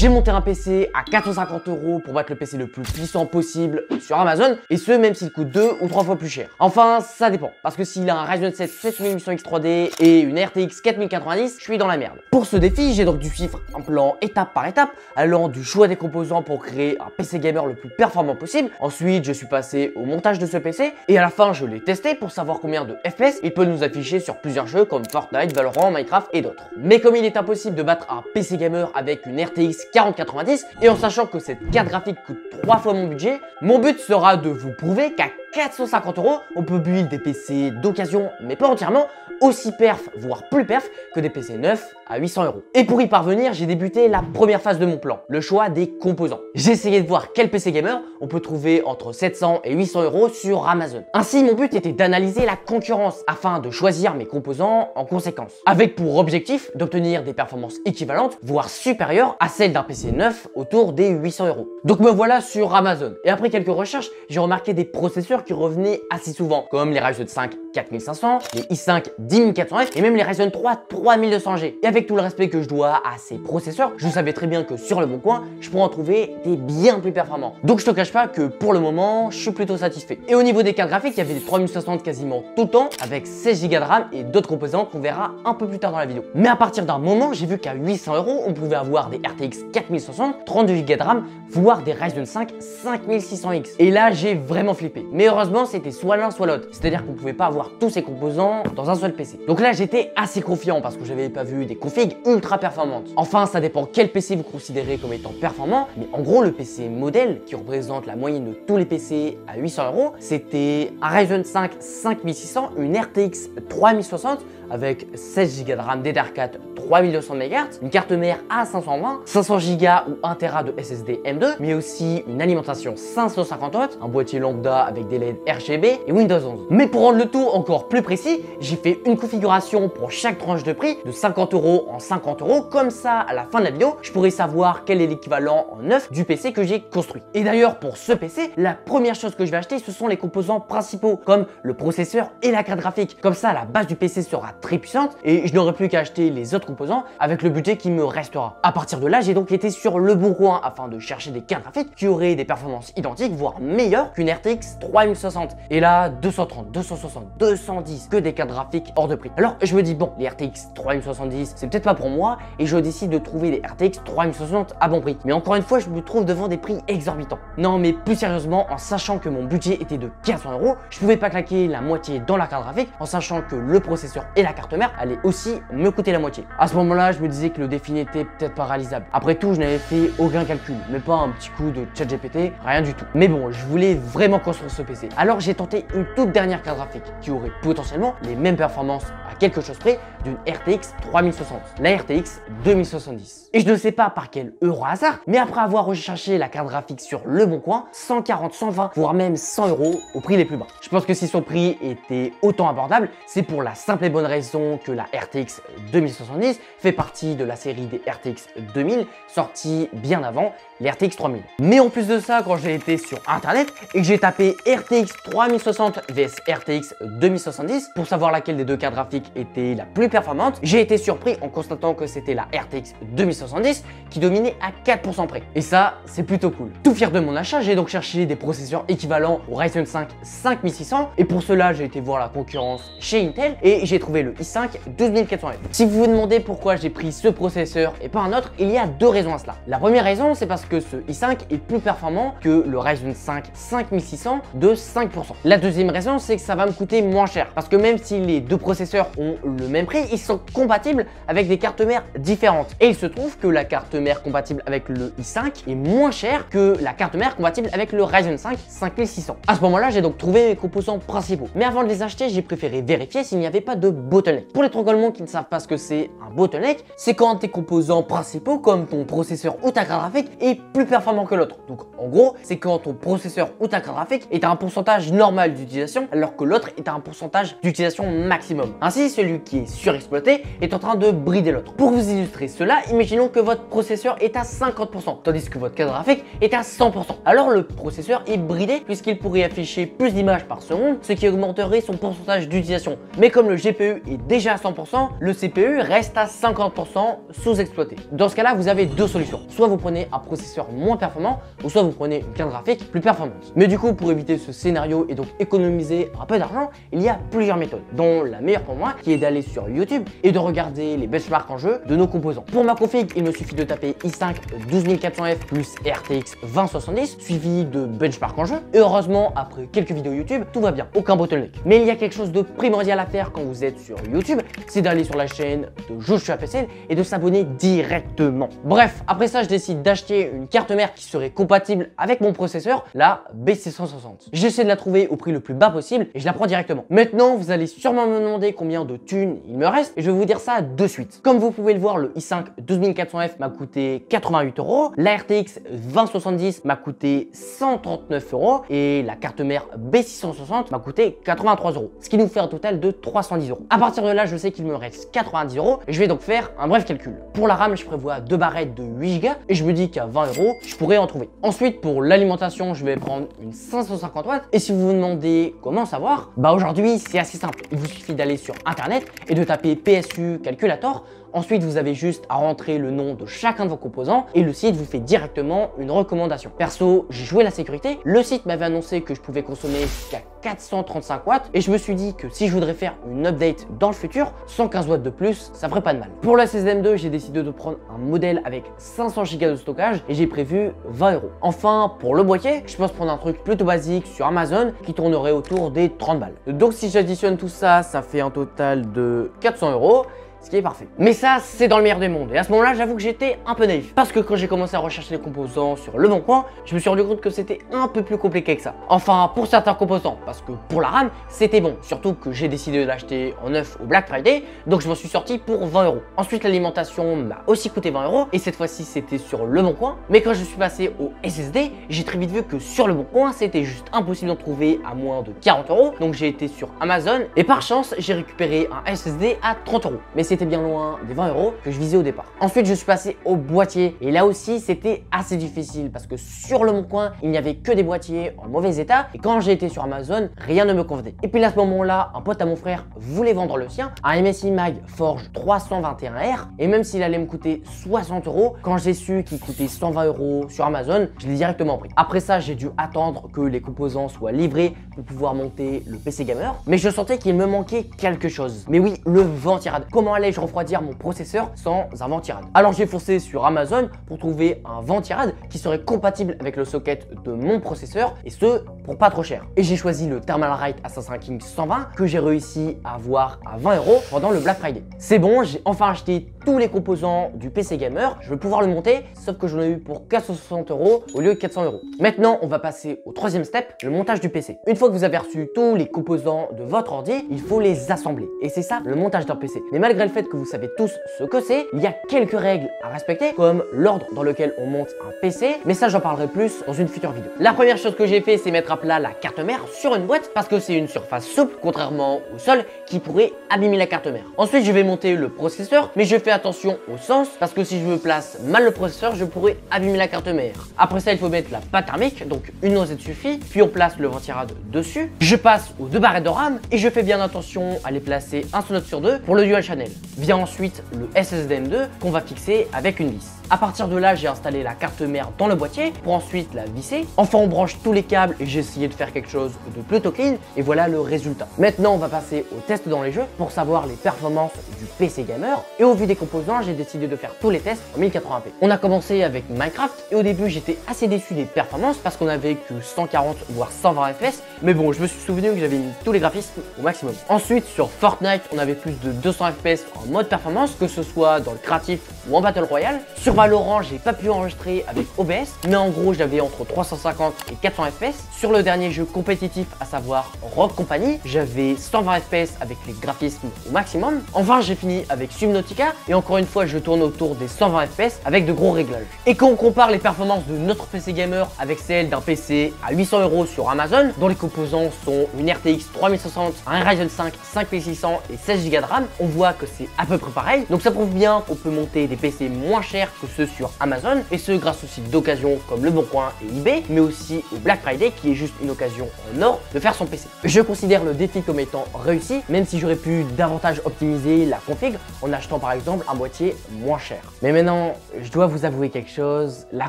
J'ai monté un PC à 450 € pour battre le PC le plus puissant possible sur Amazon, et ce même s'il coûte 2 ou 3 fois plus cher. Enfin, ça dépend, parce que s'il a un Ryzen 7 7800X 3D et une RTX 4090, je suis dans la merde. Pour ce défi, j'ai donc dû suivre un plan étape par étape, allant du choix des composants pour créer un PC gamer le plus performant possible. Ensuite, je suis passé au montage de ce PC, et à la fin, je l'ai testé pour savoir combien de FPS il peut nous afficher sur plusieurs jeux comme Fortnite, Valorant, Minecraft et d'autres. Mais comme il est impossible de battre un PC gamer avec une RTX 4090 et en sachant que cette carte graphique coûte 3 fois mon budget, mon but sera de vous prouver qu'à 450 €, on peut build des PC d'occasion, mais pas entièrement, aussi perf, voire plus perf que des PC neufs à 800 €. Et pour y parvenir, j'ai débuté la première phase de mon plan, le choix des composants. J'ai essayé de voir quel PC gamer on peut trouver entre 700 et 800 € sur Amazon. Ainsi, mon but était d'analyser la concurrence afin de choisir mes composants en conséquence, avec pour objectif d'obtenir des performances équivalentes, voire supérieures à celles d'un PC neuf autour des 800 €. Donc me voilà sur Amazon, et après quelques recherches, j'ai remarqué des processeurs qui revenaient assez souvent, comme les Ryzen 5 4500, les i5 10400F et même les Ryzen 3 3200G. Et avec tout le respect que je dois à ces processeurs, je savais très bien que sur le bon coin, je pourrais en trouver des bien plus performants. Donc je te cache pas que pour le moment, je suis plutôt satisfait. Et au niveau des cartes graphiques, il y avait des 3060 quasiment tout le temps, avec 16 Go de RAM et d'autres composants qu'on verra un peu plus tard dans la vidéo. Mais à partir d'un moment, j'ai vu qu'à 800 €, on pouvait avoir des RTX 4060, 32 Go de RAM, voire des Ryzen 5 5600X. Et là, j'ai vraiment flippé. Mais heureusement, c'était soit l'un soit l'autre. C'est-à-dire qu'on pouvait pas avoir tous ces composants dans un seul PC. Donc là, j'étais assez confiant parce que j'avais pas vu des configs ultra performantes. Enfin, ça dépend quel PC vous considérez comme étant performant. Mais en gros, le PC modèle, qui représente la moyenne de tous les PC à 800 €, c'était un Ryzen 5 5600, une RTX 3060 avec 16 Go de RAM DDR4 3200 MHz, une carte mère A520, 500 Go ou 1 Tera de SSD M2, mais aussi une alimentation 550 watts, un boîtier lambda avec des LED RGB et Windows 11. Mais pour rendre le tout encore plus précis, j'ai fait une configuration pour chaque tranche de prix de 50 € en 50 €, comme ça à la fin de la vidéo, je pourrais savoir quel est l'équivalent en neuf du PC que j'ai construit. Et d'ailleurs pour ce PC, la première chose que je vais acheter, ce sont les composants principaux, comme le processeur et la carte graphique. Comme ça, la base du PC sera très puissante et je n'aurai plus qu'à acheter les autres composants avec le budget qui me restera. À partir de là, j'ai donc été sur le bon coin afin de chercher des cartes graphiques qui auraient des performances identiques, voire meilleures qu'une RTX 3060. Et là, 230, 260, 210, que des cartes graphiques hors de prix. Alors je me dis bon, les RTX 3070, c'est peut-être pas pour moi et je décide de trouver des RTX 3060 à bon prix. Mais encore une fois, je me trouve devant des prix exorbitants. Non, mais plus sérieusement, en sachant que mon budget était de 400 €, je pouvais pas claquer la moitié dans la carte graphique en sachant que le processeur et la carte mère allaient aussi me coûter la moitié. À ce moment-là, je me disais que le défi n'était peut-être pas réalisable. Après tout, je n'avais fait aucun calcul, même pas un petit coup de ChatGPT, rien du tout. Mais bon, je voulais vraiment construire ce PC. Alors j'ai tenté une toute dernière carte graphique qui aurait potentiellement les mêmes performances à quelque chose près d'une RTX 3060, la RTX 2070. Et je ne sais pas par quel heureux hasard, mais après avoir recherché la carte graphique sur le bon coin, 140, 120, voire même 100 € au prix les plus bas. Je pense que si son prix était autant abordable, c'est pour la simple et bonne raison que la RTX 2070 fait partie de la série des RTX 2000 sortie bien avant les RTX 3000. Mais en plus de ça, quand j'ai été sur internet et que j'ai tapé RTX 3060 vs RTX 2070 pour savoir laquelle des deux cartes graphiques était la plus performante, j'ai été surpris en constatant que c'était la RTX 2070 qui dominait à 4% près. Et ça, c'est plutôt cool. Tout fier de mon achat, j'ai donc cherché des processeurs équivalents au Ryzen 5 5600 et pour cela, j'ai été voir la concurrence chez Intel et j'ai trouvé le i5 12400F. Si vous vous demandez pourquoi j'ai pris ce processeur et pas un autre, il y a deux raisons à cela. La première raison, c'est parce que ce i5 est plus performant que le Ryzen 5 5600 de 5%. La deuxième raison, c'est que ça va me coûter moins cher parce que même si les deux processeurs ont le même prix, ils sont compatibles avec des cartes mères différentes. Et il se trouve que la carte mère compatible avec le i5 est moins chère que la carte mère compatible avec le Ryzen 5 5600. À ce moment-là, j'ai donc trouvé mes composants principaux. Mais avant de les acheter, j'ai préféré vérifier s'il n'y avait pas de bottleneck. Pour les troncalmons qui ne savent pas ce que c'est un bottleneck, c'est quand tes composants principaux comme ton processeur ou ta carte graphique est plus performant que l'autre. Donc en gros, c'est quand ton processeur ou ta carte graphique est à un pourcentage normal d'utilisation alors que l'autre est à un pourcentage d'utilisation maximum. Ainsi, celui qui est surexploité est en train de brider l'autre. Pour vous illustrer cela, imaginons que votre processeur est à 50%, tandis que votre carte graphique est à 100%. Alors le processeur est bridé puisqu'il pourrait afficher plus d'images par seconde, ce qui augmenterait son pourcentage d'utilisation. Mais comme le GPU GPU est déjà à 100%, le CPU reste à 50% sous-exploité. Dans ce cas-là, vous avez deux solutions. Soit vous prenez un processeur moins performant, ou soit vous prenez une carte graphique plus performante. Mais du coup, pour éviter ce scénario et donc économiser un peu d'argent, il y a plusieurs méthodes, dont la meilleure pour moi, qui est d'aller sur YouTube et de regarder les benchmarks en jeu de nos composants. Pour ma config, il me suffit de taper i5 12400F plus RTX 2070, suivi de benchmark en jeu. Et heureusement, après quelques vidéos YouTube, tout va bien, aucun bottleneck. Mais il y a quelque chose de primordial à faire quand vous êtes sur YouTube, c'est d'aller sur la chaîne de Joshua PCL et de s'abonner directement. Bref, après ça, je décide d'acheter une carte mère qui serait compatible avec mon processeur, la B660. J'essaie de la trouver au prix le plus bas possible et je la prends directement. Maintenant, vous allez sûrement me demander combien de thunes il me reste et je vais vous dire ça de suite. Comme vous pouvez le voir, le i5 12400F m'a coûté 88 €, la RTX 2070 m'a coûté 139 € et la carte mère B660 m'a coûté 83 €, ce qui nous fait un total de 310 €. À partir de là, je sais qu'il me reste 90 € et je vais donc faire un bref calcul. Pour la RAM, je prévois deux barrettes de 8 Go et je me dis qu'à 20 €, je pourrais en trouver. Ensuite, pour l'alimentation, je vais prendre une 550 watts et si vous vous demandez comment savoir, bah aujourd'hui, c'est assez simple. Il vous suffit d'aller sur internet et de taper PSU Calculator. Ensuite, vous avez juste à rentrer le nom de chacun de vos composants et le site vous fait directement une recommandation. Perso, j'ai joué la sécurité. Le site m'avait annoncé que je pouvais consommer jusqu'à 435 watts et je me suis dit que si je voudrais faire une update dans le futur, 115 watts de plus, ça ferait pas de mal. Pour la SSD-M2, j'ai décidé de prendre un modèle avec 500 Go de stockage et j'ai prévu 20 €. Enfin, pour le boîtier, je pense prendre un truc plutôt basique sur Amazon qui tournerait autour des 30 balles. Donc si j'additionne tout ça, ça fait un total de 400 €. Ce qui est parfait. Mais ça, c'est dans le meilleur des mondes. Et à ce moment-là, j'avoue que j'étais un peu naïf. Parce que quand j'ai commencé à rechercher les composants sur Le Bon Coin, je me suis rendu compte que c'était un peu plus compliqué que ça. Enfin, pour certains composants. Parce que pour la RAM, c'était bon. Surtout que j'ai décidé de l'acheter en neuf au Black Friday. Donc je m'en suis sorti pour 20 €. Ensuite, l'alimentation m'a aussi coûté 20 €. Et cette fois-ci, c'était sur Le Bon Coin. Mais quand je suis passé au SSD, j'ai très vite vu que sur Le Bon Coin, c'était juste impossible d'en trouver à moins de 40 €. Donc j'ai été sur Amazon. Et par chance, j'ai récupéré un SSD à 30 €. Mais c'était bien loin des 20 € que je visais au départ. Ensuite, je suis passé au boîtier et là aussi, c'était assez difficile parce que sur Le Bon Coin, il n'y avait que des boîtiers en mauvais état et quand j'ai été sur Amazon, rien ne me convenait. Et puis là, à ce moment-là, un pote à mon frère voulait vendre le sien, un MSI Mag Forge 321R et même s'il allait me coûter 60 €, quand j'ai su qu'il coûtait 120 € sur Amazon, je l'ai directement pris. Après ça, j'ai dû attendre que les composants soient livrés pour pouvoir monter le PC gamer, mais je sentais qu'il me manquait quelque chose. Mais oui, le ventirad. Comment allais-je refroidir mon processeur sans un ventirad? Alors j'ai foncé sur Amazon pour trouver un ventirad qui serait compatible avec le socket de mon processeur et ce pour pas trop cher. Et j'ai choisi le Thermalright Assassin's King 120 que j'ai réussi à avoir à 20 € pendant le Black Friday. C'est bon, j'ai enfin acheté tous les composants du PC gamer, je vais pouvoir le monter, sauf que j'en ai eu pour 460 € au lieu de 400 €. Maintenant, on va passer au troisième step, le montage du PC. Une fois que vous avez reçu tous les composants de votre ordi, il faut les assembler. Et c'est ça le montage d'un PC. Mais malgré le fait que vous savez tous ce que c'est, il y a quelques règles à respecter, comme l'ordre dans lequel on monte un PC, mais ça j'en parlerai plus dans une future vidéo. La première chose que j'ai fait, c'est mettre à plat la carte mère sur une boîte, parce que c'est une surface souple, contrairement au sol, qui pourrait abîmer la carte mère. Ensuite, je vais monter le processeur, mais je fais attention au sens, parce que si je me place mal le processeur, je pourrais abîmer la carte mère. Après ça, il faut mettre la pâte thermique, donc une noisette suffit, puis on place le ventirad dessus. Je passe aux deux barrettes de RAM, et je fais bien attention à les placer un slot sur deux pour le dual channel. Vient ensuite le SSD-M2 qu'on va fixer avec une vis. À partir de là, j'ai installé la carte mère dans le boîtier pour ensuite la visser. Enfin, on branche tous les câbles et j'ai essayé de faire quelque chose de plutôt clean et voilà le résultat. Maintenant, on va passer au test dans les jeux pour savoir les performances du PC gamer. Et au vu des composants, j'ai décidé de faire tous les tests en 1080p. On a commencé avec Minecraft et au début, j'étais assez déçu des performances parce qu'on avait que 140 voire 120 FPS. Mais bon, je me suis souvenu que j'avais mis tous les graphismes au maximum. Ensuite, sur Fortnite, on avait plus de 200 FPS en mode performance, que ce soit dans le créatif ou en Battle Royale. Sur Valorant, j'ai pas pu enregistrer avec OBS, mais en gros, j'avais entre 350 et 400 FPS. Sur le dernier jeu compétitif, à savoir Rogue Company, j'avais 120 FPS avec les graphismes au maximum. Enfin, j'ai fini avec Subnautica et encore une fois, je tourne autour des 120 FPS avec de gros réglages. Et quand on compare les performances de notre PC gamer avec celles d'un PC à 800 € sur Amazon, dont les composants sont une RTX 3060, un Ryzen 5 5600 et 16 Go de RAM, on voit que c'est à peu près pareil. Donc ça prouve bien qu'on peut monter des PC moins chers que ceux sur Amazon, et ce grâce aux sites d'occasion comme Le Bon Coin et eBay, mais aussi au Black Friday qui est juste une occasion en or de faire son PC. Je considère le défi comme étant réussi, même si j'aurais pu davantage optimiser la config en achetant par exemple un boîtier moins cher. Mais maintenant, je dois vous avouer quelque chose, la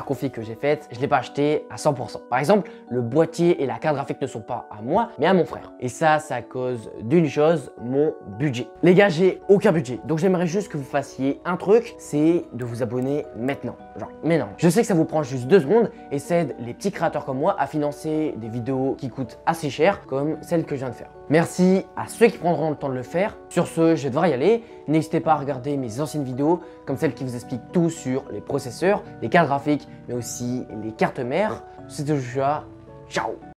config que j'ai faite, je l'ai pas acheté à 100%. Par exemple, le boîtier et la carte graphique ne sont pas à moi, mais à mon frère. Et ça, c'est à cause d'une chose, mon budget. Les gars, j'ai aucun budget, donc j'aimerais juste que vous fassiez un truc, c'est de vous abonner maintenant. Genre, maintenant. Je sais que ça vous prend juste 2 secondes et ça aide les petits créateurs comme moi à financer des vidéos qui coûtent assez cher, comme celle que je viens de faire. Merci à ceux qui prendront le temps de le faire. Sur ce, je vais devoir y aller. N'hésitez pas à regarder mes anciennes vidéos, comme celle qui vous explique tout sur les processeurs, les cartes graphiques, mais aussi les cartes mères. C'était Joshua. Ciao!